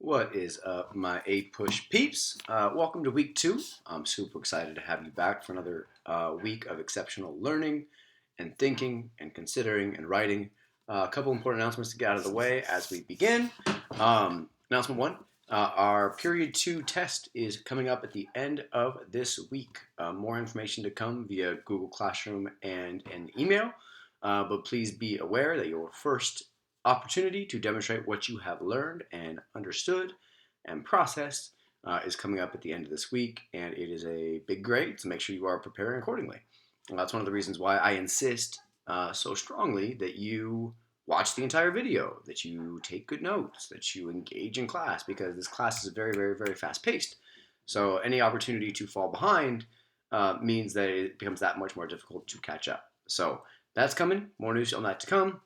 What is up, my 8-Push peeps? Welcome to week 2. I'm super excited to have you back for another week of exceptional learning and thinking and considering and writing. A couple important announcements to get out of the way as we begin. Announcement 1, our period 2 test is coming up at the end of this week. More information to come via Google Classroom and an email, but please be aware that your first opportunity to demonstrate what you have learned and understood and processed is coming up at the end of this week, and it is a big grade, so make sure you are preparing accordingly. And that's one of the reasons why I insist so strongly that you watch the entire video, that you take good notes, that you engage in class, because this class is very, very, very fast-paced. So any opportunity to fall behind means that it becomes that much more difficult to catch up. So that's coming. More news on that to come.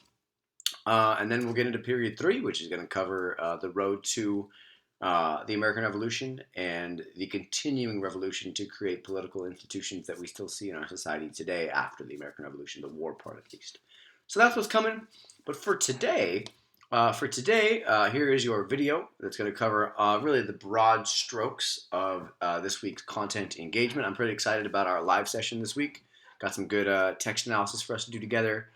And then we'll get into period 3, which is going to cover the road to the American Revolution and the continuing revolution to create political institutions that we still see in our society today after the American Revolution, the war part at least. So that's what's coming. But for today, here is your video that's going to cover really the broad strokes of this week's content engagement. I'm pretty excited about our live session this week. Got some good text analysis for us to do together.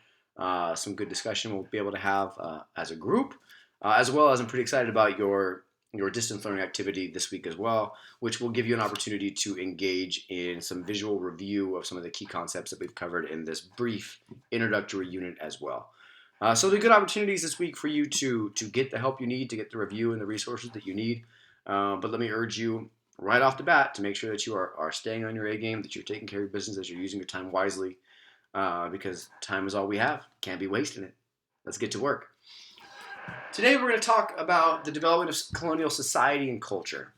Some good discussion we'll be able to have as a group, as well as I'm pretty excited about your distance learning activity this week as well, which will give you an opportunity to engage in some visual review of some of the key concepts that we've covered in this brief introductory unit as well. So there are good opportunities this week for you to get the help you need, to get the review and the resources that you need. But let me urge you right off the bat to make sure that you are staying on your A game, that you're taking care of your business, that you're using your time wisely. Because time is all we have. Can't be wasting it. Let's get to work. Today we're going to talk about the development of colonial society and culture.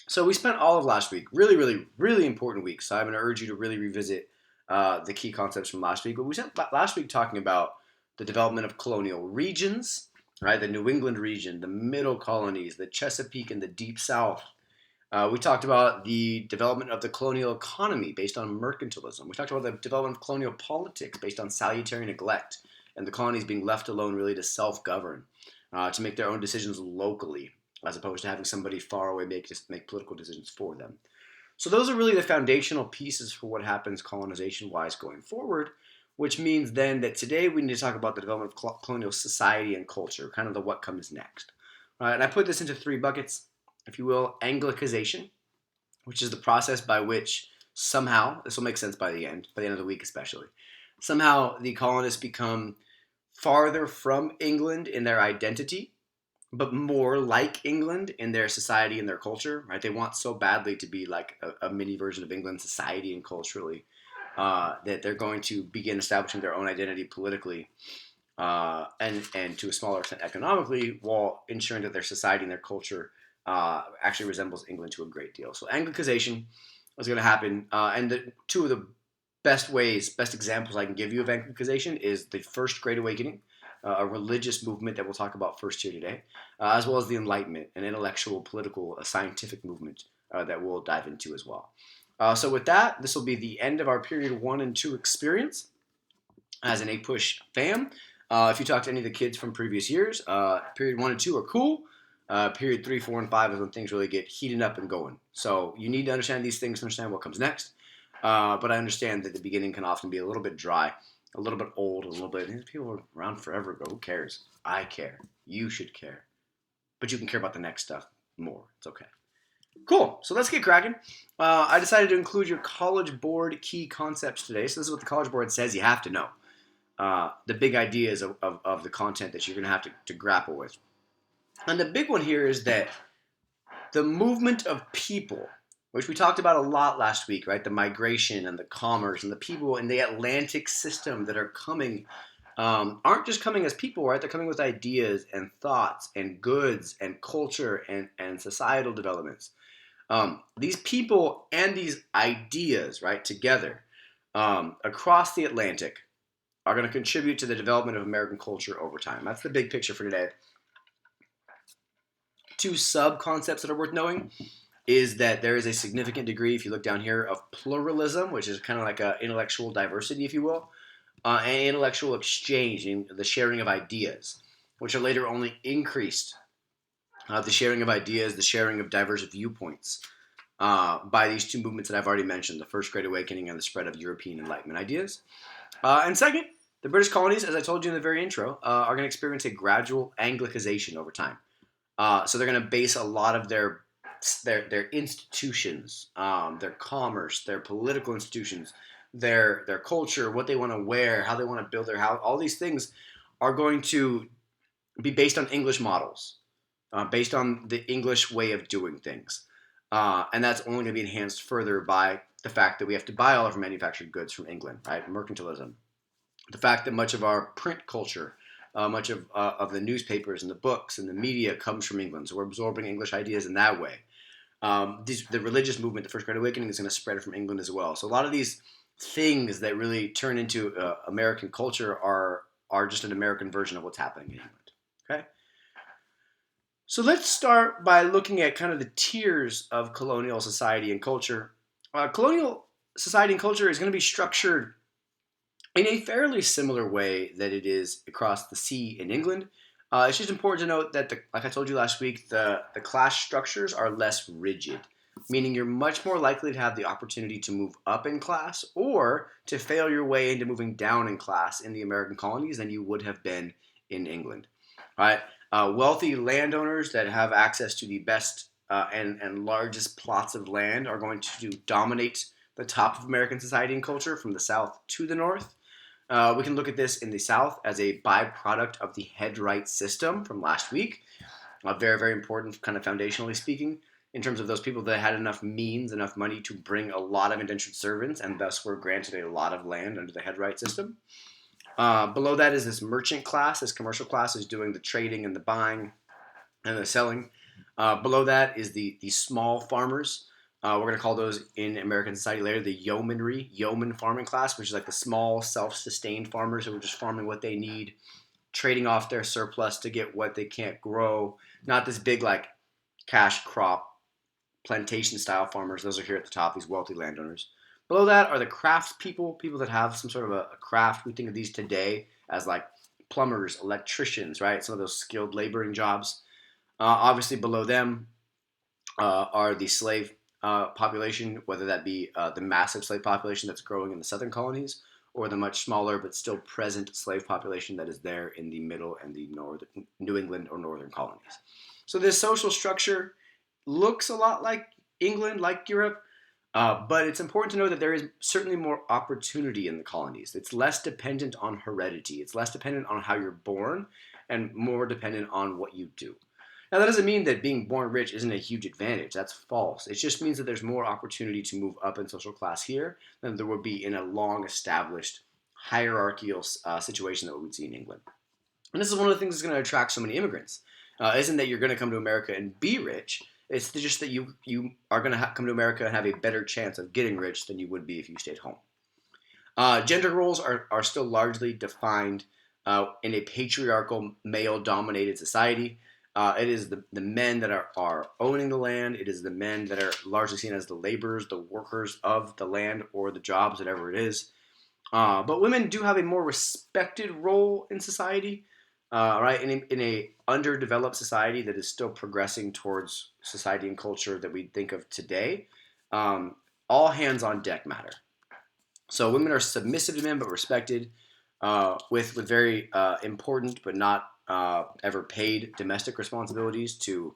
So we spent all of last week, really, really, really important week. So I'm going to urge you to really revisit the key concepts from last week. But we spent last week talking about the development of colonial regions, right? The New England region, the Middle Colonies, the Chesapeake and the Deep South. We talked about the development of the colonial economy based on mercantilism. We talked about the development of colonial politics based on salutary neglect and the colonies being left alone really to self-govern, to make their own decisions locally, as opposed to having somebody far away make political decisions for them. So those are really the foundational pieces for what happens colonization-wise going forward, which means then that today we need to talk about the development of colonial society and culture, kind of the what comes next. And I put this into 3 buckets, if you will. Anglicization, which is the process by which somehow, this will make sense by the end of the week especially, somehow the colonists become farther from England in their identity, but more like England in their society and their culture, right? They want so badly to be like a mini version of England society and culturally that they're going to begin establishing their own identity politically and to a smaller extent economically, while ensuring that their society and their culture actually resembles England to a great deal. So Anglicization is going to happen, and two of the best examples I can give you of Anglicization is the First Great Awakening, a religious movement that we'll talk about first here today, as well as the Enlightenment, an intellectual, political, scientific movement that we'll dive into as well. So with that, this will be the end of our period 1 and 2 experience as an 8-Push fam. If you talk to any of the kids from previous years, period 1 and 2 are cool. Period 3, 4, and 5 is when things really get heated up and going. So you need to understand these things to understand what comes next. But I understand that the beginning can often be a little bit dry, a little bit old, a little bit. These people are around forever ago. Who cares? I care. You should care. But you can care about the next stuff more. It's okay. Cool. So let's get cracking. I decided to include your College Board key concepts today. So this is what the College Board says you have to know. The big ideas of the content that you're going to have to grapple with. And the big one here is that the movement of people, which we talked about a lot last week, right? The migration and the commerce and the people in the Atlantic system that are coming aren't just coming as people, right? They're coming with ideas and thoughts and goods and culture and societal developments. These people and these ideas, right, together across the Atlantic are going to contribute to the development of American culture over time. That's the big picture for today. 2 sub-concepts that are worth knowing is that there is a significant degree, if you look down here, of pluralism, which is kind of like an intellectual diversity, if you will, and intellectual exchange, in the sharing of ideas, which are later only increased the sharing of ideas, the sharing of diverse viewpoints by these two movements that I've already mentioned, the First Great Awakening and the spread of European Enlightenment ideas. And second, the British colonies, as I told you in the very intro, are going to experience a gradual Anglicization over time. So they're going to base a lot of their institutions, their commerce, their political institutions, their culture, what they want to wear, how they want to build their house. All these things are going to be based on English models, based on the English way of doing things, and that's only going to be enhanced further by the fact that we have to buy all of our manufactured goods from England, right? Mercantilism. The fact that much of our print culture, much of the newspapers and the books and the media comes from England, so we're absorbing English ideas in that way. The religious movement, the First Great Awakening, is going to spread from England as well. So a lot of these things that really turn into American culture are just an American version of what's happening in England. Okay, so let's start by looking at kind of the tiers of colonial society and culture. Colonial society and culture is going to be structured in a fairly similar way that it is across the sea in England. It's just important to note that, like I told you last week, the class structures are less rigid, meaning you're much more likely to have the opportunity to move up in class or to fail your way into moving down in class in the American colonies than you would have been in England. Right? Wealthy landowners that have access to the best and largest plots of land are going to dominate the top of American society and culture from the south to the north. We can look at this in the South as a byproduct of the head-right system from last week. Very, very important, kind of foundationally speaking, in terms of those people that had enough means, enough money to bring a lot of indentured servants and thus were granted a lot of land under the head-right system. Below that is this merchant class. This commercial class is doing the trading and the buying and the selling. Below that is the small farmers. We're going to call those in American society later the yeoman farming class, which is like the small, self-sustained farmers who are just farming what they need, trading off their surplus to get what they can't grow. Not this big like cash crop plantation style farmers. Those are here at the top, these wealthy landowners. Below that are the craftspeople, people that have some sort of a craft. We think of these today as like plumbers, electricians, right? Some of those skilled laboring jobs. Obviously, below them are the slave population, whether that be the massive slave population that's growing in the southern colonies or the much smaller but still present slave population that is there in the middle and the northern New England or northern colonies. So this social structure looks a lot like England, like Europe, but it's important to know that there is certainly more opportunity in the colonies. It's less dependent on heredity. It's less dependent on how you're born and more dependent on what you do. Now, that doesn't mean that being born rich isn't a huge advantage. That's false. It just means that there's more opportunity to move up in social class here than there would be in a long-established hierarchical situation that we would see in England. And this is one of the things that's going to attract so many immigrants. Isn't that you're going to come to America and be rich. It's just that you are going to come to America and have a better chance of getting rich than you would be if you stayed home. Gender roles are still largely defined in a patriarchal, male-dominated society. It is the men that are owning the land. It is the men that are largely seen as the laborers, the workers of the land or the jobs, whatever it is. But women do have a more respected role in society, right? In a underdeveloped society that is still progressing towards society and culture that we think of today, all hands on deck matter. So women are submissive to men but respected, with very important but not ever paid domestic responsibilities to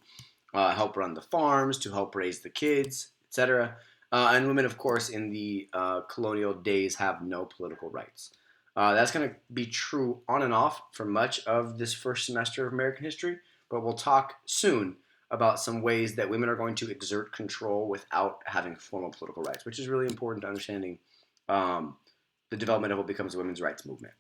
help run the farms, to help raise the kids, etc. And women, of course, in the colonial days have no political rights. That's going to be true on and off for much of this first semester of American history, but we'll talk soon about some ways that women are going to exert control without having formal political rights, which is really important to understanding the development of what becomes a women's rights movement.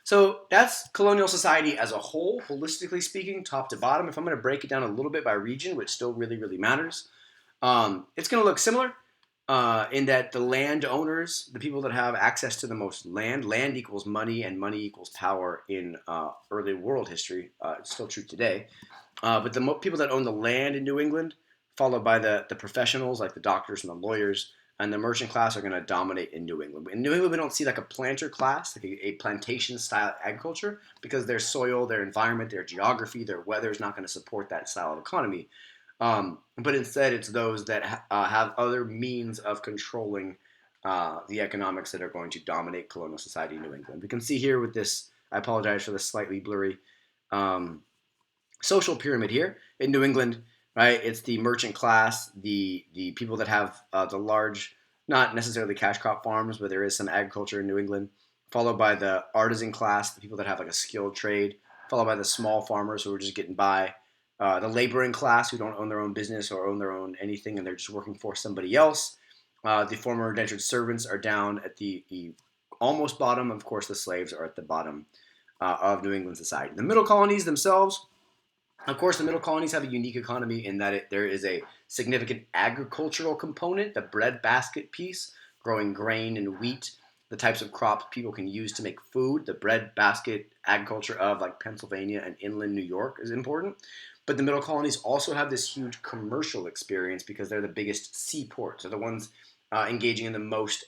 So that's colonial society as a whole, holistically speaking, top to bottom. If I'm going to break it down a little bit by region, which still really, really matters, it's going to look similar in that the landowners, the people that have access to the most land equals money, and money equals power in early world history. It's still true today. But the people that own the land in New England, followed by the professionals like the doctors and the lawyers, and the merchant class are going to dominate in New England. In New England, we don't see like a planter class, like a plantation style agriculture, because their soil, their environment, their geography, their weather is not going to support that style of economy. But instead, it's those that have other means of controlling the economics that are going to dominate colonial society in New England. We can see here with this, I apologize for the slightly blurry um, social pyramid here in New England, right? It's the merchant class, the people that have the large, not necessarily cash crop farms, but there is some agriculture in New England, followed by the artisan class, the people that have like a skilled trade, followed by the small farmers who are just getting by, the laboring class who don't own their own business or own their own anything and they're just working for somebody else. The former indentured servants are down at the almost bottom. Of course, the slaves are at the bottom of New England society. The middle colonies themselves, of course, the middle colonies have a unique economy in that there is a significant agricultural component, the breadbasket piece, growing grain and wheat, the types of crops people can use to make food. The breadbasket agriculture of like Pennsylvania and inland New York is important. But the middle colonies also have this huge commercial experience because they're the biggest seaports. They're the ones engaging in the most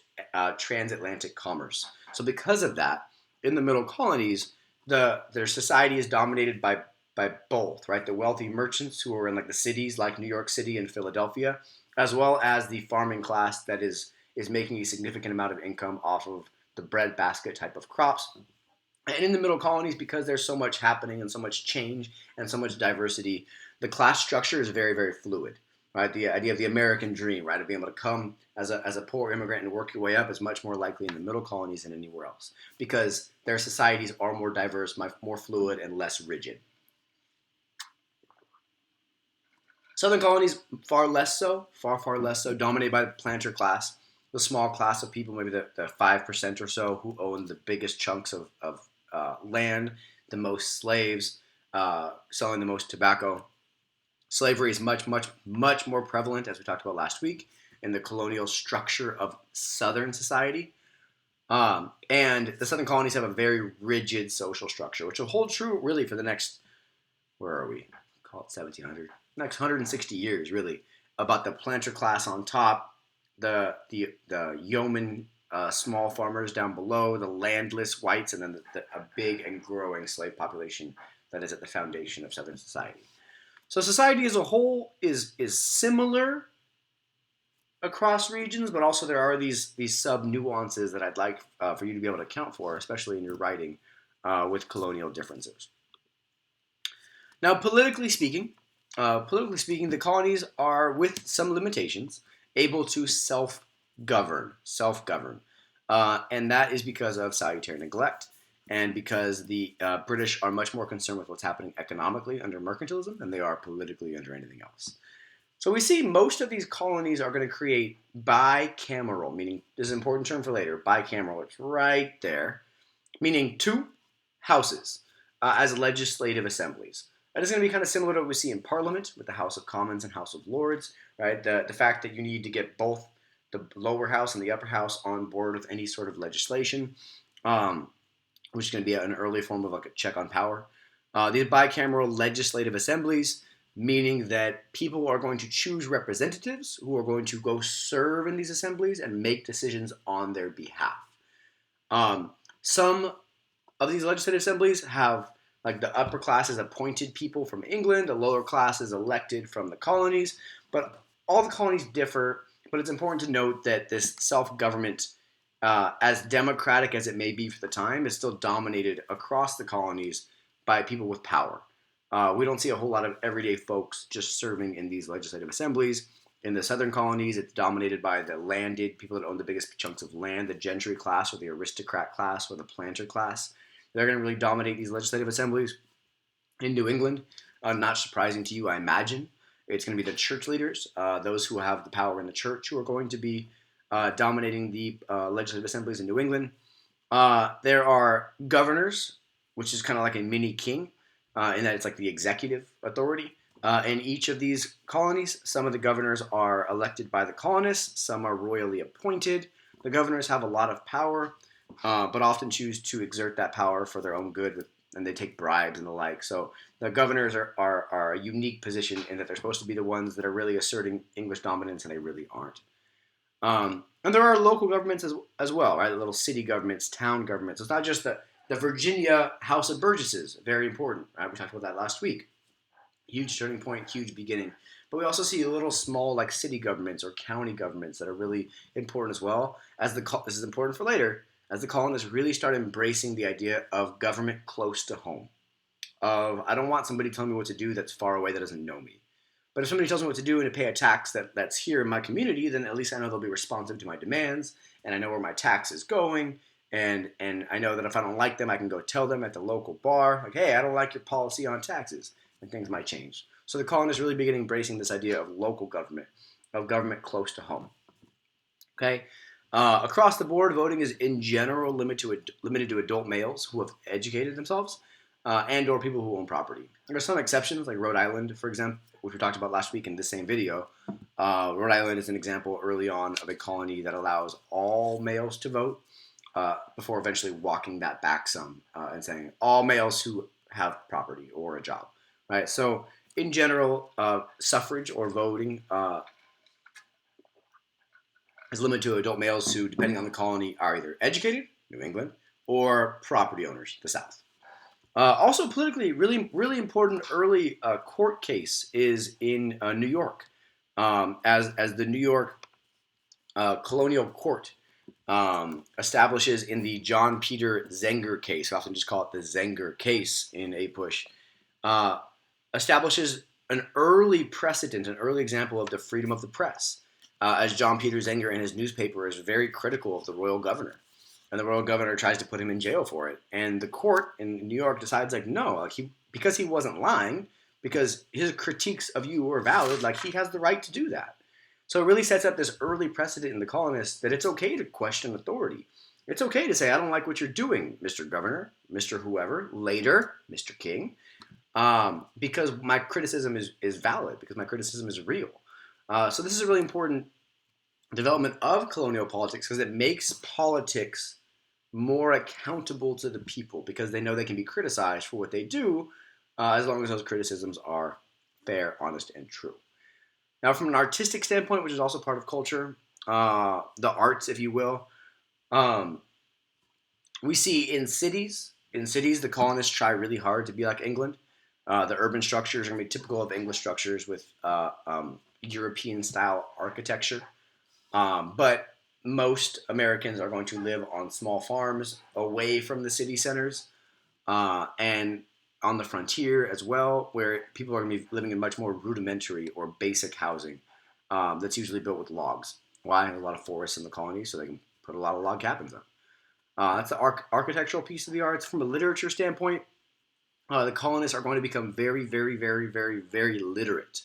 transatlantic commerce. So because of that, in the middle colonies, their society is dominated by both, right? The wealthy merchants who are in like the cities like New York City and Philadelphia, as well as the farming class that is making a significant amount of income off of the breadbasket type of crops. And in the middle colonies, because there's so much happening and so much change and so much diversity, the class structure is very, very fluid. Right, the idea of the American dream, right, of being able to come as a poor immigrant and work your way up is much more likely in the middle colonies than anywhere else because their societies are more diverse, more fluid, and less rigid. Southern colonies, far less so, far less so, dominated by the planter class, the small class of people, maybe the 5% or so, who own the biggest chunks of land, the most slaves, selling the most tobacco. Slavery is much more prevalent, as we talked about last week, in the colonial structure of Southern society. And the Southern colonies have a very rigid social structure, which will hold true really for the next, where are we? Call it 1700, next 160 years, really, about the planter class on top, the yeoman small farmers down below, the landless whites, and then a big and growing slave population that is at the foundation of Southern society. So society as a whole is similar across regions, but also there are these sub nuances that I'd like for you to be able to account for, especially in your writing with colonial differences. Now, politically speaking, the colonies are, with some limitations, able to self-govern, and that is because of salutary neglect, and because the British are much more concerned with what's happening economically under mercantilism than they are politically under anything else. So we see most of these colonies are going to create bicameral, meaning this is an important term for later. Bicameral, it's right there, meaning two houses as legislative assemblies. That is going to be kind of similar to what we see in Parliament with the House of Commons and House of Lords, right? The fact that you need to get both the lower house and the upper house on board with any sort of legislation, which is going to be an early form of like a check on power. These bicameral legislative assemblies, meaning that people are going to choose representatives who are going to go serve in these assemblies and make decisions on their behalf. Some of these legislative assemblies have, like, the upper class is appointed people from England, the lower class is elected from the colonies, but all the colonies differ. But it's important to note that this self-government, as democratic as it may be for the time, is still dominated across the colonies by people with power. We don't see a whole lot of everyday folks just serving in these legislative assemblies. In the southern colonies, it's dominated by the landed people that own the biggest chunks of land, the gentry class or the aristocrat class or the planter class. They're going to really dominate these legislative assemblies. In New England, not surprising to you, I imagine, it's going to be the church leaders, those who have the power in the church, who are going to be dominating the legislative assemblies in New England. There are governors, which is kind of like a mini king, in that it's like the executive authority. In each of these colonies, some of the governors are elected by the colonists, some are royally appointed. The governors have a lot of power, but often choose to exert that power for their own good, and they take bribes and the like. So the governors are a unique position in that they're supposed to be the ones that are really asserting English dominance, and they really aren't. And there are local governments as well, right? Little city governments, town governments. It's not just the Virginia House of Burgesses, very important, right? We talked about that last week. Huge turning point, huge beginning. But we also see little small like city governments or county governments that are really important as well. This is important for later, as the colonists really start embracing the idea of government close to home. Of I don't want somebody telling me what to do that's far away that doesn't know me. But if somebody tells me what to do and to pay a tax that's here in my community, then at least I know they'll be responsive to my demands, and I know where my tax is going, and I know that if I don't like them, I can go tell them at the local bar, like, hey, I don't like your policy on taxes, and things might change. So the colonists really begin embracing this idea of local government, of government close to home. Okay, across the board, voting is in general limited to adult males who have educated themselves, and/or people who own property. There are some exceptions, like Rhode Island, for example, which we talked about last week in this same video. Rhode Island is an example early on of a colony that allows all males to vote, before eventually walking that back some and saying all males who have property or a job. Right. So in general, suffrage or voting is limited to adult males who, depending on the colony, are either educated, New England, or property owners, the South. Also, politically, really important early court case is in New York, as the New York Colonial Court establishes in the John Peter Zenger case. We often just call it the Zenger case in APUSH. Establishes an early precedent, an early example of the freedom of the press, as John Peter Zenger in his newspaper is very critical of the royal governor. And the royal governor tries to put him in jail for it. And the court in New York decides, like, no, like because he wasn't lying, because his critiques of you were valid, like he has the right to do that. So it really sets up this early precedent in the colonists that it's okay to question authority. It's okay to say, I don't like what you're doing, Mr. Governor, Mr. Whoever, later, Mr. King, because my criticism is valid, because my criticism is real. So this is a really important development of colonial politics because it makes politics more accountable to the people because they know they can be criticized for what they do, as long as those criticisms are fair, honest, and true. Now, from an artistic standpoint, which is also part of culture, the arts, if you will, we see in cities, the colonists try really hard to be like England. The urban structures are going to be typical of English structures with European-style architecture. But most Americans are going to live on small farms away from the city centers, and on the frontier as well, where people are going to be living in much more rudimentary or basic housing that's usually built with logs. Why? A lot of forests in the colony, so they can put a lot of log cabins up. That's the architectural piece of the arts. From a literature standpoint, the colonists are going to become very, very, very, very, very literate.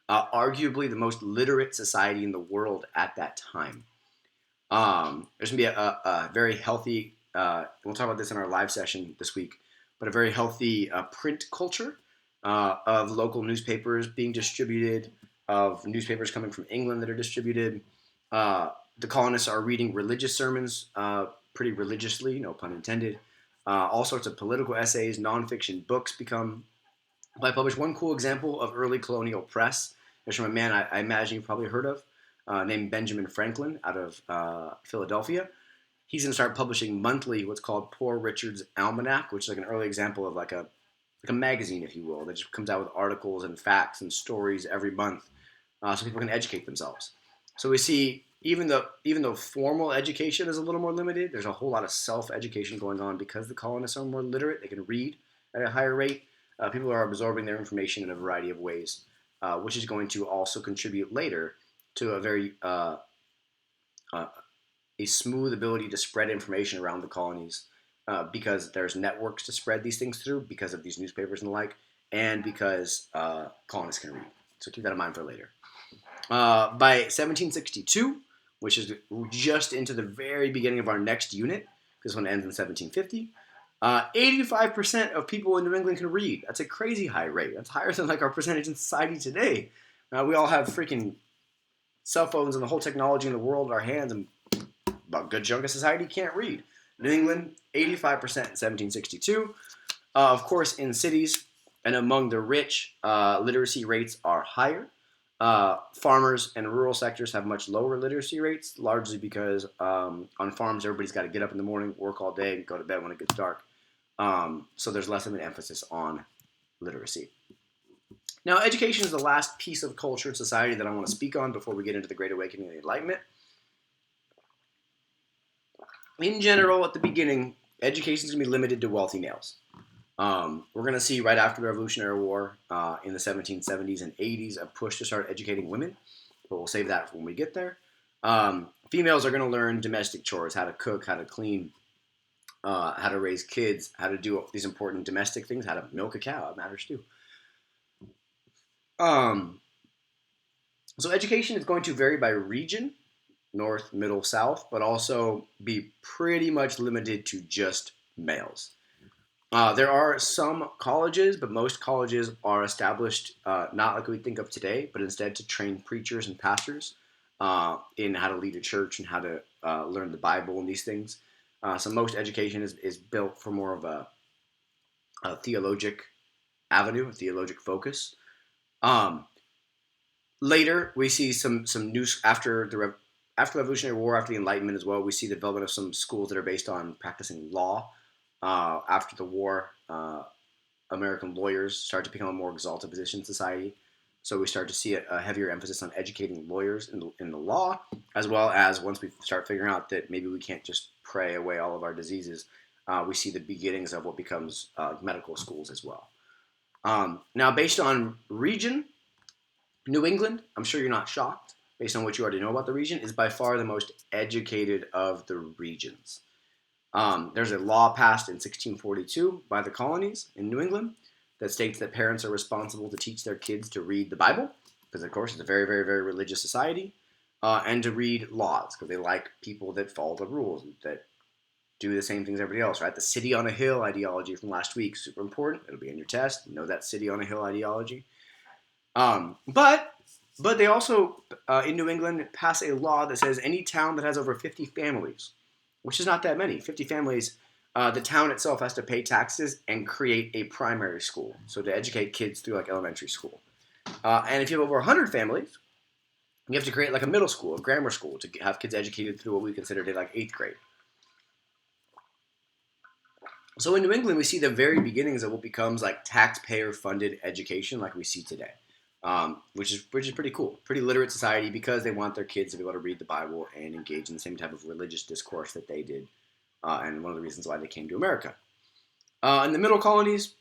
Arguably the most literate society in the world at that time. There's going to be a very healthy, we'll talk about this in our live session this week, but a very healthy print culture of local newspapers being distributed, of newspapers coming from England that are distributed. The colonists are reading religious sermons pretty religiously, no pun intended. All sorts of political essays, nonfiction books become. I published one cool example of early colonial press. It's from a man I imagine you've probably heard of, named Benjamin Franklin out of Philadelphia. He's going to start publishing monthly what's called Poor Richard's Almanac, which is like an early example of like a magazine, if you will, that just comes out with articles and facts and stories every month, so people can educate themselves. So we see even though formal education is a little more limited, there's a whole lot of self-education going on because the colonists are more literate. They can read at a higher rate. People are absorbing their information in a variety of ways, which is going to also contribute later to a very a smooth ability to spread information around the colonies, because there's networks to spread these things through because of these newspapers and the like, and because colonists can read. So keep that in mind for later. By 1762, which is just into the very beginning of our next unit, this one ends in 1750, 85% of people in New England can read. That's a crazy high rate. That's higher than like our percentage in society today. We all have freaking cell phones and the whole technology in the world at our hands, and a good chunk of society can't read. New England, 85% in 1762. Of course, in cities and among the rich, literacy rates are higher. Farmers and rural sectors have much lower literacy rates, largely because on farms everybody's got to get up in the morning, work all day, and go to bed when it gets dark. So there's less of an emphasis on literacy. Now, education is the last piece of culture and society that I want to speak on before we get into the Great Awakening and the Enlightenment. In general, at the beginning, education is going to be limited to wealthy males. We're going to see right after the Revolutionary War in the 1770s and 80s a push to start educating women, but we'll save that for when we get there. Females are going to learn domestic chores, how to cook, how to clean, how to raise kids, how to do these important domestic things, how to milk a cow. It matters too. So education is going to vary by region, north, middle, south, but also be pretty much limited to just males. There are some colleges, but most colleges are established not like we think of today, but instead to train preachers and pastors in how to lead a church and how to learn the Bible and these things. So most education is built for more of a theologic avenue, a theologic focus. Later, we see some new after the Revolutionary War, after the Enlightenment as well. We see the development of some schools that are based on practicing law. After the war, American lawyers start to become a more exalted position in society. So we start to see a heavier emphasis on educating lawyers in the law, as well as once we start figuring out that maybe we can't just pray away all of our diseases, we see the beginnings of what becomes medical schools as well. Now, based on region, New England, I'm sure you're not shocked, based on what you already know about the region, is by far the most educated of the regions. There's a law passed in 1642 by the colonies in New England that states that parents are responsible to teach their kids to read the Bible, because of course it's a very, very, very religious society, and to read laws, because they like people that follow the rules, that do the same things everybody else, right? The city on a hill ideology from last week, super important. It'll be in your test. Know that city on a hill ideology. But they also, in New England, pass a law that says any town that has over 50 families, which is not that many, 50 families, the town itself has to pay taxes and create a primary school, so to educate kids through like elementary school. And if you have over 100 families, you have to create like a middle school, a grammar school, to have kids educated through what we consider to like 8th grade. So in New England, we see the very beginnings of what becomes like taxpayer-funded education like we see today. Which is pretty cool. Pretty literate society because they want their kids to be able to read the Bible and engage in the same type of religious discourse that they did, and one of the reasons why they came to America. In the middle colonies,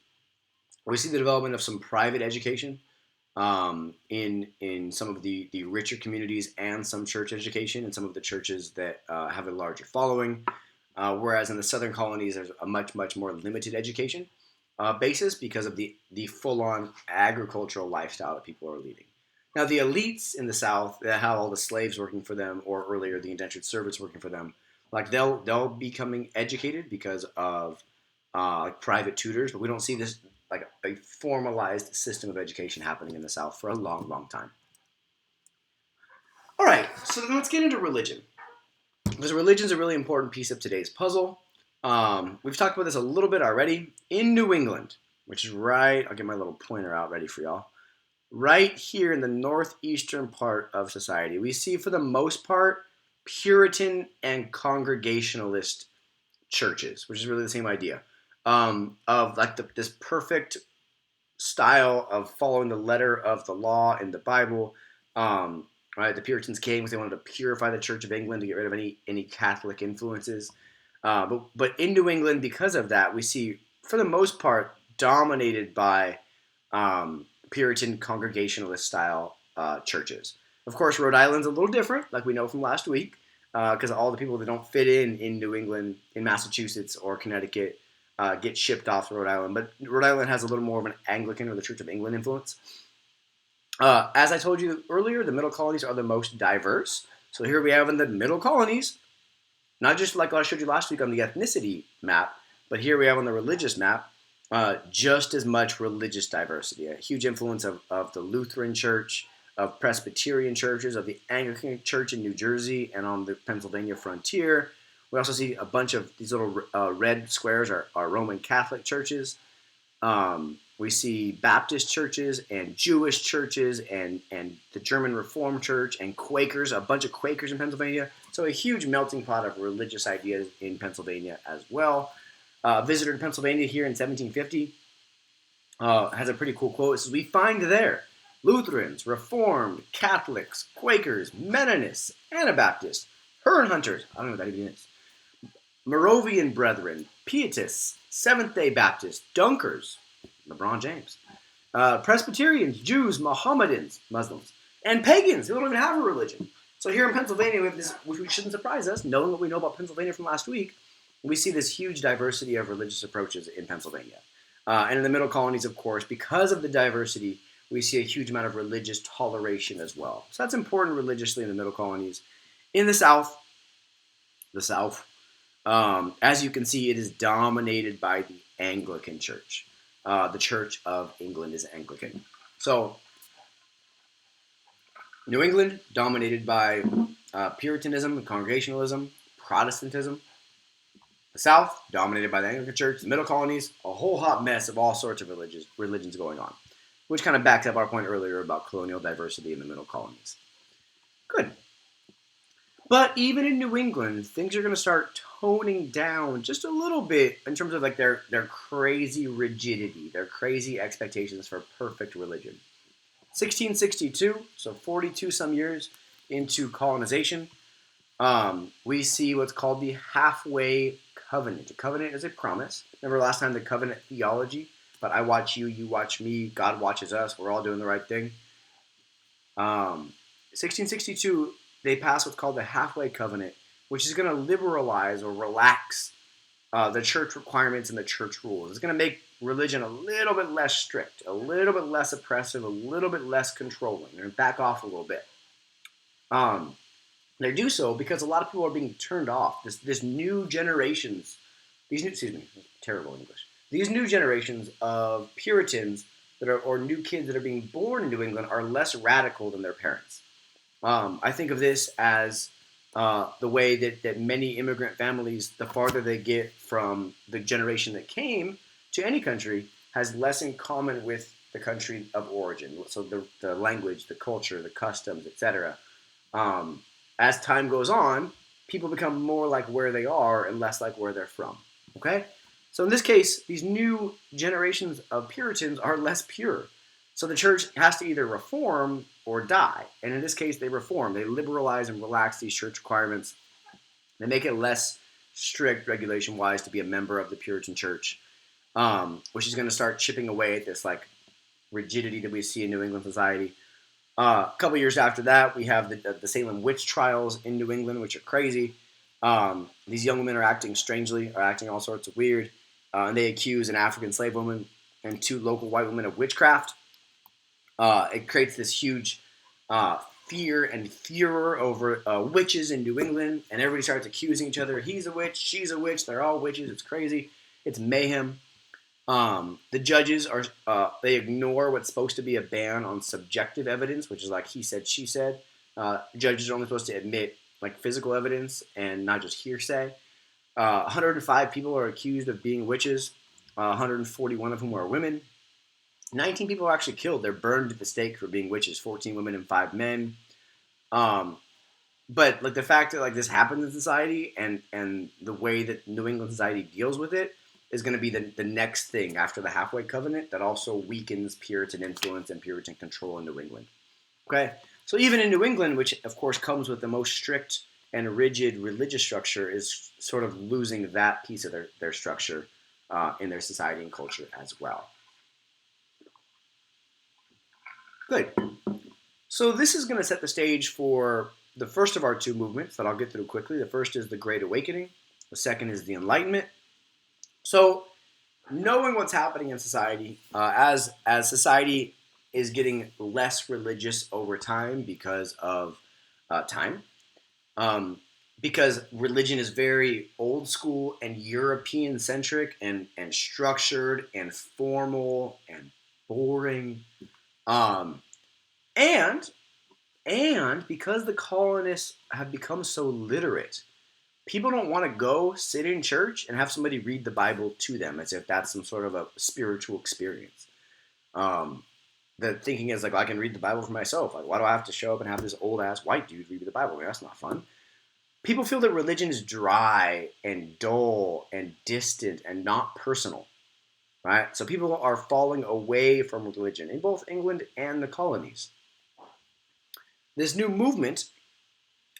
we see the development of some private education in some of the richer communities and some church education in some of the churches that have a larger following, whereas in the southern colonies, there's a much, much more limited education basis because of the full-on agricultural lifestyle that people are leading. Now, the elites in the South that have all the slaves working for them, or earlier the indentured servants working for them, like they'll be becoming educated because of like private tutors, but we don't see this like a formalized system of education happening in the South for a long, long time. All right, so then let's get into religion, because religion is a really important piece of today's puzzle. We've talked about this a little bit already. In New England, which is right, I'll get my little pointer out ready for y'all. Right here in the northeastern part of society, we see for the most part Puritan and Congregationalist churches, which is really the same idea of like this perfect style of following the letter of the law in the Bible. Right, the Puritans came because they wanted to purify the Church of England to get rid of any Catholic influences. But in New England, because of that, we see, for the most part, dominated by Puritan Congregationalist style churches. Of course, Rhode Island's a little different, like we know from last week, because all the people that don't fit in New England, in Massachusetts or Connecticut, get shipped off to Rhode Island. But Rhode Island has a little more of an Anglican or the Church of England influence. As I told you earlier, the middle colonies are the most diverse. So here we have in the middle colonies, not just like I showed you last week on the ethnicity map, but here we have on the religious map, just as much religious diversity. A huge influence of the Lutheran Church, of Presbyterian churches, of the Anglican Church in New Jersey and on the Pennsylvania frontier. We also see a bunch of these little red squares are Roman Catholic churches. We We see Baptist churches and Jewish churches and the German Reformed Church and Quakers, a bunch of Quakers in Pennsylvania. So a huge melting pot of religious ideas in Pennsylvania as well. Visitor to Pennsylvania here in 1750 has a pretty cool quote. It says, "We find there Lutherans, Reformed, Catholics, Quakers, Mennonists, Anabaptists, Huron hunters," I don't know what that even is, "Moravian Brethren, Pietists, Seventh-day Baptists, Dunkers," LeBron James, "Presbyterians, Jews, Mohammedans," Muslims, and pagans who don't even have a religion. So here in Pennsylvania, we have this, which shouldn't surprise us, knowing what we know about Pennsylvania from last week, we see this huge diversity of religious approaches in Pennsylvania. And in the middle colonies, of course, because of the diversity, we see a huge amount of religious toleration as well. So that's important religiously in the middle colonies. In the South, as you can see, it is dominated by the Anglican Church. The Church of England is Anglican. So New England, dominated by Puritanism and Congregationalism, Protestantism. The South, dominated by the Anglican Church. The middle colonies, a whole hot mess of all sorts of religions going on, which kind of backs up our point earlier about colonial diversity in the middle colonies. Good. But even in New England, things are going to start toning down just a little bit in terms of like their crazy rigidity, their crazy expectations for perfect religion. 1662, so 42 some years into colonization, we see what's called the halfway covenant. A covenant is a promise. Remember last time the covenant theology, but I watch you, you watch me, God watches us, we're all doing the right thing. 1662, they pass what's called the halfway covenant, which is going to liberalize or relax the church requirements and the church rules. It's going to make religion a little bit less strict, a little bit less oppressive, a little bit less controlling. They're going to back off a little bit. They do so because a lot of people are being turned off. This new generations, terrible English. These new generations of Puritans or new kids that are being born in New England are less radical than their parents. I think of this as the way that many immigrant families, the farther they get from the generation that came to any country, has less in common with the country of origin. So the language, the culture, the customs, etc. As time goes on, people become more like where they are and less like where they're from. Okay? So in this case, these new generations of Puritans are less pure. So the church has to either reform or die. And in this case, they reform. They liberalize and relax these church requirements. They make it less strict regulation-wise to be a member of the Puritan church, which is going to start chipping away at this like rigidity that we see in New England society. A couple years after that, we have the Salem witch trials in New England, which are crazy. These young women are acting strangely, are acting all sorts of weird. And they accuse an African slave woman and two local white women of witchcraft. It creates this huge fear and furor over witches in New England, and everybody starts accusing each other. He's a witch, she's a witch, they're all witches. It's crazy. It's mayhem. The judges they ignore what's supposed to be a ban on subjective evidence, which is like he said, she said. Judges are only supposed to admit like physical evidence and not just hearsay. 105 people are accused of being witches. 141 of whom are women. 19 people are actually killed. They're burned at the stake for being witches. 14 women and 5 men. But like the fact that like this happens in society and the way that New England society deals with it is going to be the next thing after the halfway covenant that also weakens Puritan influence and Puritan control in New England. Okay, so even in New England, which of course comes with the most strict and rigid religious structure, is sort of losing that piece of their structure in their society and culture as well. Good. So this is going to set the stage for the first of our two movements that I'll get through quickly. The first is the Great Awakening. The second is the Enlightenment. So knowing what's happening in society, as society is getting less religious over time because of time, because religion is very old school and European centric and structured and formal and boring. And because the colonists have become so literate, people don't want to go sit in church and have somebody read the Bible to them as if that's some sort of a spiritual experience. The thinking is like, well, I can read the Bible for myself. Like, why do I have to show up and have this old ass white dude read me the Bible? I mean, that's not fun. People feel that religion is dry and dull and distant and not personal, right? So people are falling away from religion in both England and the colonies. This new movement,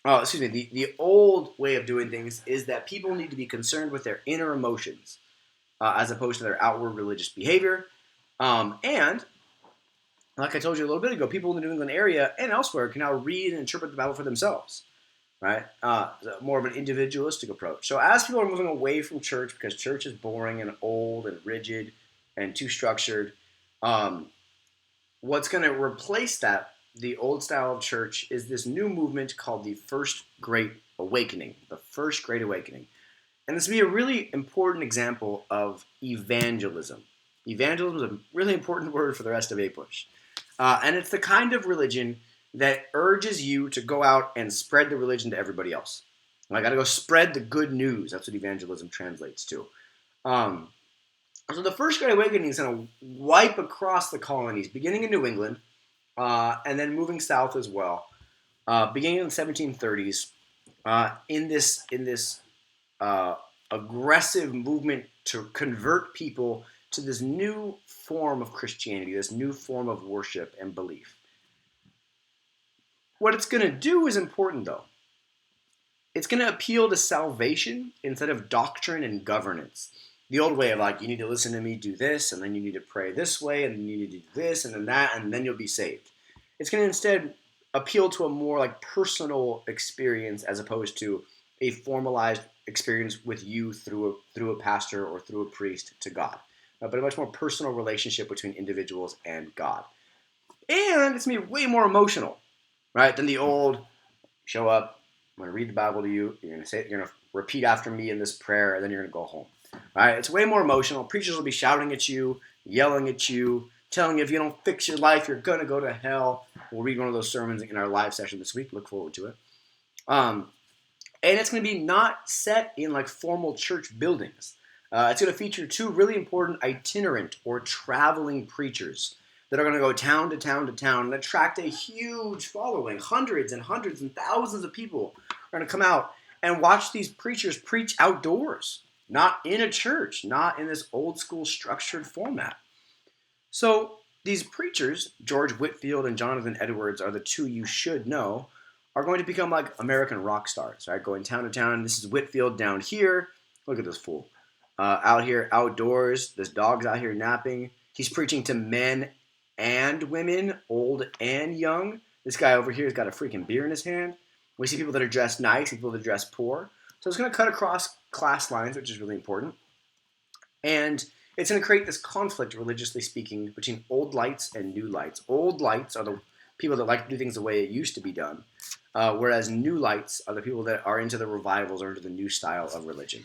the old way of doing things is that people need to be concerned with their inner emotions as opposed to their outward religious behavior. And like I told you a little bit ago, people in the New England area and elsewhere can now read and interpret the Bible for themselves, right? More of an individualistic approach. So as people are moving away from church because church is boring and old and rigid and too structured, what's going to replace that, the old style of church, is this new movement called the First Great Awakening. The First Great Awakening. And this would be a really important example of evangelism. Evangelism is a really important word for the rest of APUSH. And it's the kind of religion that urges you to go out and spread the religion to everybody else. I got to go spread the good news. That's what evangelism translates to. So the First Great Awakening is going to wipe across the colonies, beginning in New England, and then moving south as well, beginning in the 1730s, in this aggressive movement to convert people to this new form of Christianity, this new form of worship and belief. What it's going to do is important, though. It's going to appeal to salvation instead of doctrine and governance. The old way of like, you need to listen to me, do this, and then you need to pray this way, and then you need to do this, and then that, and then you'll be saved. It's going to instead appeal to a more like personal experience as opposed to a formalized experience with you through a pastor or through a priest to God, but a much more personal relationship between individuals and God. And it's going to be way more emotional, right, than the old show up, I'm going to read the Bible to you, you're going to repeat after me in this prayer, and then you're going to go home. Right? It's way more emotional. Preachers will be shouting at you, yelling at you, telling you if you don't fix your life, you're going to go to hell. We'll read one of those sermons in our live session this week. Look forward to it. And it's going to be not set in like formal church buildings. It's going to feature two really important itinerant or traveling preachers that are going to go town to town to town and attract a huge following. Hundreds and hundreds and thousands of people are going to come out and watch these preachers preach outdoors. Not in a church, not in this old school structured format. So these preachers, George Whitefield and Jonathan Edwards are the two you should know, are going to become like American rock stars, right? Going town to town. This is Whitefield down here. Look at this fool. Out here outdoors. This dog's out here napping. He's preaching to men and women, old and young. This guy over here has got a freaking beer in his hand. We see people that are dressed nice and people that are dressed poor. So it's going to cut across class lines, which is really important. And it's going to create this conflict, religiously speaking, between old lights and new lights. Old lights are the people that like to do things the way it used to be done, whereas new lights are the people that are into the revivals or into the new style of religion.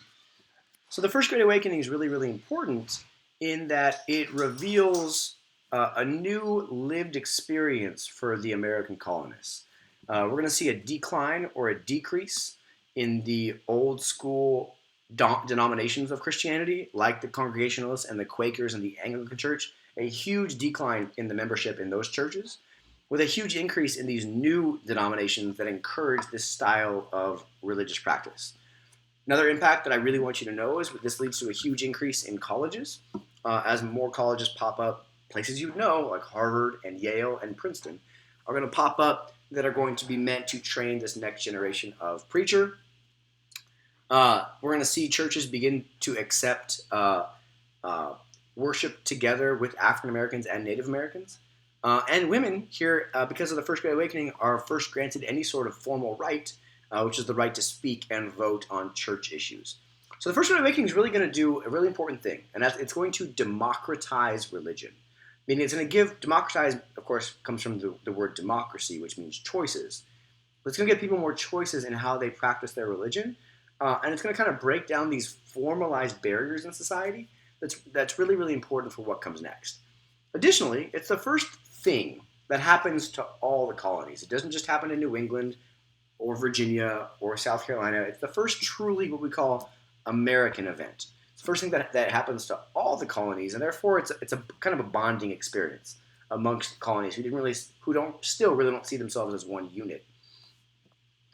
So the First Great Awakening is really, really important in that it reveals a new lived experience for the American colonists. We're going to see a decline or a decrease in the old school denominations of Christianity, like the Congregationalists and the Quakers and the Anglican Church, a huge decline in the membership in those churches, with a huge increase in these new denominations that encourage this style of religious practice. Another impact that I really want you to know is this leads to a huge increase in colleges. As more colleges pop up, places you know, like Harvard and Yale and Princeton, are going to pop up that are going to be meant to train this next generation of preacher. We're going to see churches begin to accept worship together with African Americans and Native Americans. And women here, because of the First Great Awakening, are first granted any sort of formal right, which is the right to speak and vote on church issues. So the First Great Awakening is really going to do a really important thing, and that's it's going to democratize religion. Meaning it's going to democratize, of course, comes from the word democracy, which means choices. But it's going to give people more choices in how they practice their religion. And it's going to kind of break down these formalized barriers in society. That's really, really important for what comes next. Additionally, it's the first thing that happens to all the colonies. It doesn't just happen in New England or Virginia or South Carolina. It's the first truly what we call American event. It's the first thing that happens to all the colonies, and therefore it's a kind of a bonding experience amongst colonies who don't see themselves as one unit.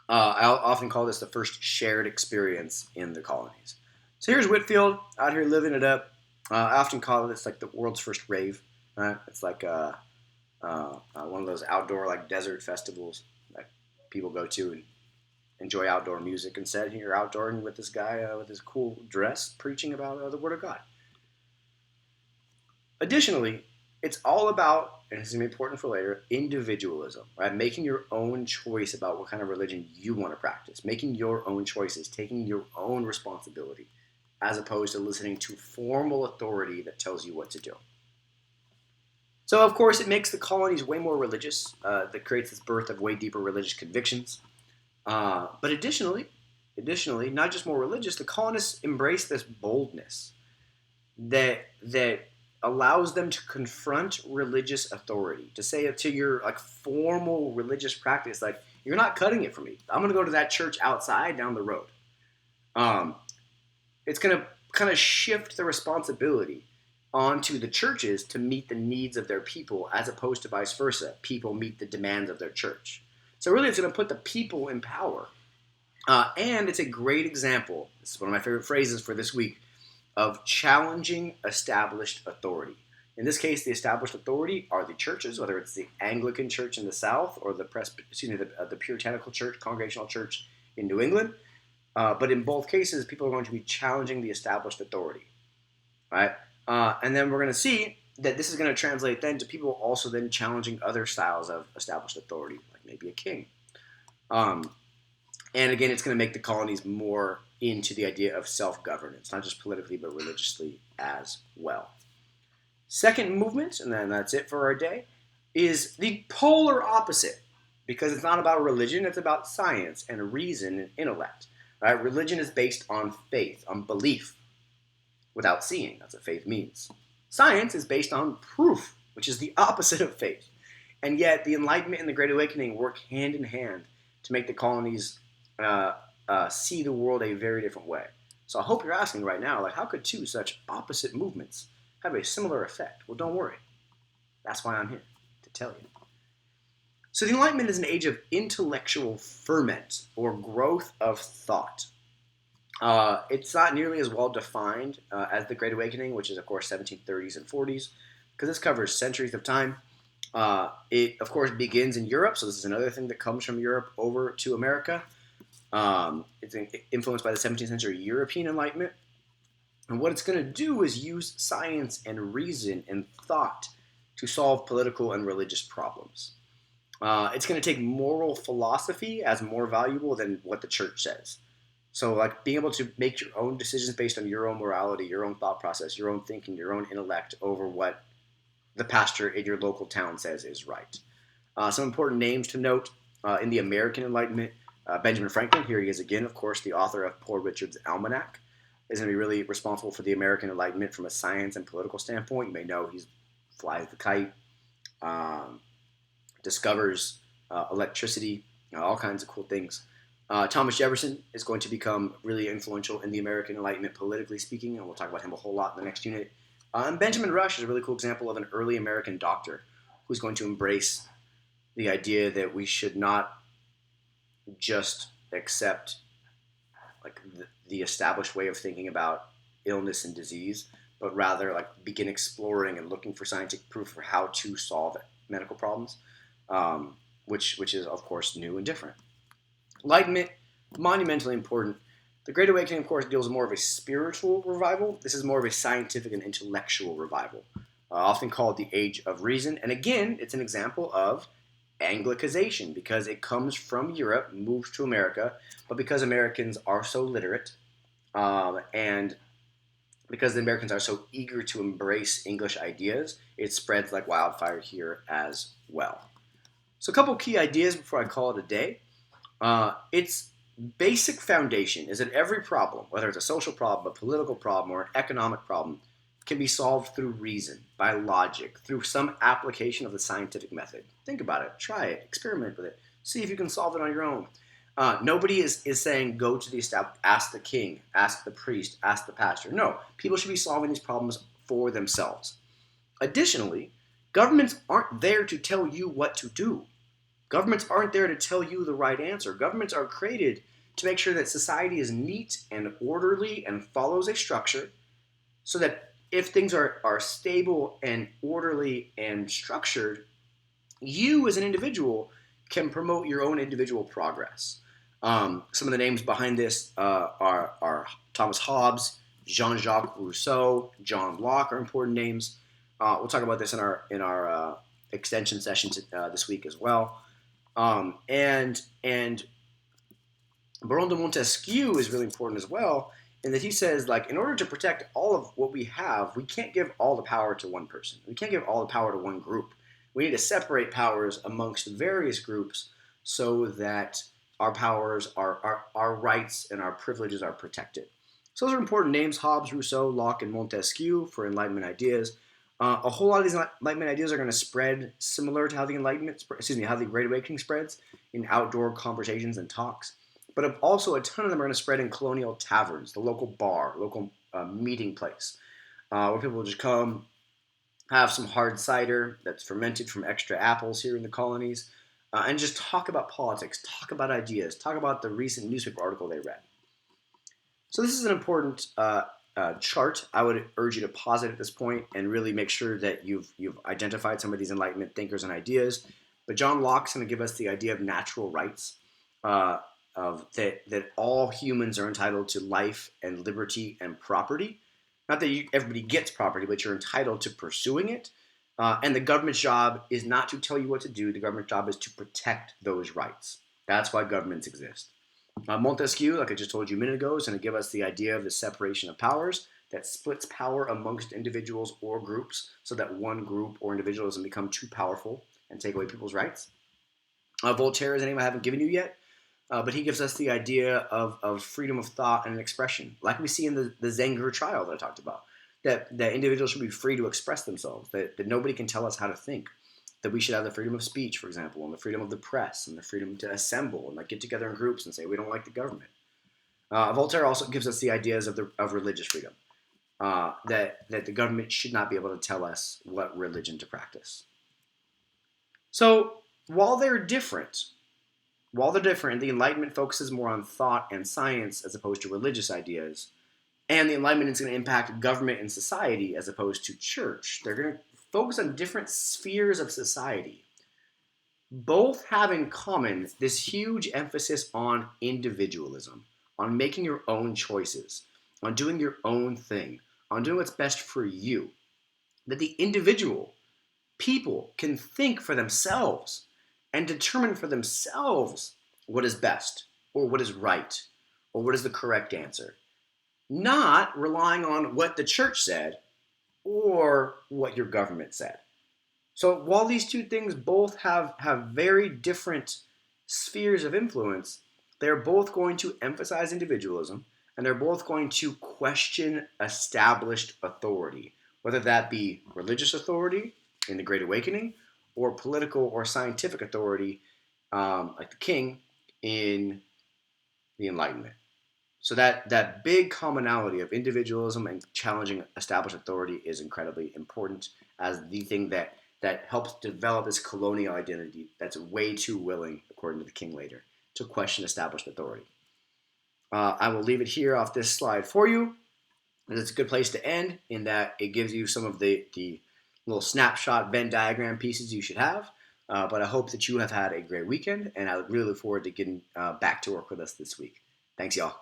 I often call this the first shared experience in the colonies. So here's Whitfield out here living it up. I often call this like the world's first rave. Right? It's like one of those outdoor like desert festivals that people go to and enjoy outdoor music. Instead, you're outdooring with this guy with his cool dress preaching about the Word of God. Additionally, it's all about, and this is going to be important for later, individualism, right? Making your own choice about what kind of religion you want to practice, making your own choices, taking your own responsibility, as opposed to listening to formal authority that tells you what to do. So, of course, it makes the colonies way more religious. That creates this birth of way deeper religious convictions. But additionally, not just more religious, the colonists embrace this boldness that allows them to confront religious authority, to say to your like formal religious practice, like, you're not cutting it for me. I'm going to go to that church outside down the road. It's going to kind of shift the responsibility onto the churches to meet the needs of their people, as opposed to vice versa. People meet the demands of their church. So really, it's going to put the people in power. And it's a great example, this is one of my favorite phrases for this week, of challenging established authority. In this case, the established authority are the churches, whether it's the Anglican Church in the South or the Puritanical Church, Congregational Church in New England. But in both cases, people are going to be challenging the established authority, right? And then we're going to see that this is going to translate then to people also then challenging other styles of established authority, like maybe a king. And again, it's going to make the colonies more into the idea of self-governance, not just politically, but religiously as well. Second movement, and then that's it for our day, is the polar opposite, because it's not about religion, it's about science and reason and intellect. Right? Religion is based on faith, on belief, without seeing. That's what faith means. Science is based on proof, which is the opposite of faith. And yet, the Enlightenment and the Great Awakening work hand in hand to make the colonies see the world a very different way. So I hope you're asking right now, like, how could two such opposite movements have a similar effect? Well, don't worry. That's why I'm here, to tell you. So the Enlightenment is an age of intellectual ferment, or growth of thought. It's not nearly as well defined as the Great Awakening, which is, of course, 1730s and 40s, because this covers centuries of time. It, of course, begins in Europe, so this is another thing that comes from Europe over to America. It's influenced by the 17th century European Enlightenment. And what it's going to do is use science and reason and thought to solve political and religious problems. It's going to take moral philosophy as more valuable than what the church says. So, like, being able to make your own decisions based on your own morality, your own thought process, your own thinking, your own intellect over what the pastor in your local town says is right. Some important names to note in the American Enlightenment. Benjamin Franklin, here he is again, of course, the author of Poor Richard's Almanac, is going to be really responsible for the American Enlightenment from a science and political standpoint. You may know he flies the kite, discovers electricity, all kinds of cool things. Thomas Jefferson is going to become really influential in the American Enlightenment, politically speaking, and we'll talk about him a whole lot in the next unit. And Benjamin Rush is a really cool example of an early American doctor who's going to embrace the idea that we should not just accept like the established way of thinking about illness and disease, but rather like begin exploring and looking for scientific proof for how to solve medical problems, which is, of course, new and different. Enlightenment, monumentally important. The Great Awakening, of course, deals with more of a spiritual revival. This is more of a scientific and intellectual revival, often called the Age of Reason. And again, it's an example of Anglicization, because it comes from Europe, moves to America, but because Americans are so literate, and because the Americans are so eager to embrace English ideas, it spreads like wildfire here as well. So a couple key ideas before I call it a day. Its basic foundation is that every problem, whether it's a social problem, a political problem, or an economic problem, can be solved through reason, by logic, through some application of the scientific method. Think about it, try it, experiment with it, see if you can solve it on your own. Nobody is saying go to the establishment, ask the king, ask the priest, ask the pastor. No, people should be solving these problems for themselves. Additionally, governments aren't there to tell you what to do. Governments aren't there to tell you the right answer. Governments are created to make sure that society is neat and orderly and follows a structure so that if things are stable and orderly and structured, you as an individual can promote your own individual progress. Some of the names behind this are Thomas Hobbes, Jean-Jacques Rousseau, John Locke are important names. We'll talk about this in our extension session this week as well. And Baron de Montesquieu is really important as well, in that he says, like, in order to protect all of what we have, we can't give all the power to one person. We can't give all the power to one group. We need to separate powers amongst various groups so that our powers, our rights, and our privileges are protected. So those are important names: Hobbes, Rousseau, Locke, and Montesquieu for Enlightenment ideas. A whole lot of these Enlightenment ideas are going to spread similar to how the how the Great Awakening spreads in outdoor conversations and talks. But also a ton of them are going to spread in colonial taverns, the local bar, local meeting place, where people will just come, have some hard cider that's fermented from extra apples here in the colonies, and just talk about politics, talk about ideas, talk about the recent newspaper article they read. So this is an important chart. I would urge you to pause it at this point and really make sure that you've identified some of these Enlightenment thinkers and ideas. But John Locke's going to give us the idea of natural rights, of that all humans are entitled to life and liberty and property. Not that everybody gets property, but you're entitled to pursuing it. And the government's job is not to tell you what to do. The government's job is to protect those rights. That's why governments exist. Montesquieu, like I just told you a minute ago, is going to give us the idea of the separation of powers that splits power amongst individuals or groups so that one group or individual doesn't become too powerful and take away people's rights. Voltaire is a name I haven't given you yet, but he gives us the idea of freedom of thought and expression, like we see in the Zenger trial that I talked about, that individuals should be free to express themselves, that nobody can tell us how to think, that we should have the freedom of speech, for example, and the freedom of the press, and the freedom to assemble and get together in groups and say we don't like the government. Voltaire also gives us the ideas of religious freedom, that the government should not be able to tell us what religion to practice. So while they're different, the Enlightenment focuses more on thought and science as opposed to religious ideas, and the Enlightenment is going to impact government and society as opposed to church. They're going to focus on different spheres of society. Both have in common this huge emphasis on individualism, on making your own choices, on doing your own thing, on doing what's best for you. That the individual, people, can think for themselves and determine for themselves what is best, or what is right, or what is the correct answer. Not relying on what the church said or what your government said. So while these two things both have very different spheres of influence, they're both going to emphasize individualism, and they're both going to question established authority, whether that be religious authority in the Great Awakening or political or scientific authority, like the king in the Enlightenment. So that big commonality of individualism and challenging established authority is incredibly important as the thing that helps develop this colonial identity that's way too willing, according to the king later, to question established authority. I will leave it here off this slide for you. And it's a good place to end in that it gives you some of the little snapshot Venn diagram pieces you should have. But I hope that you have had a great weekend, and I really look forward to getting back to work with us this week. Thanks, y'all.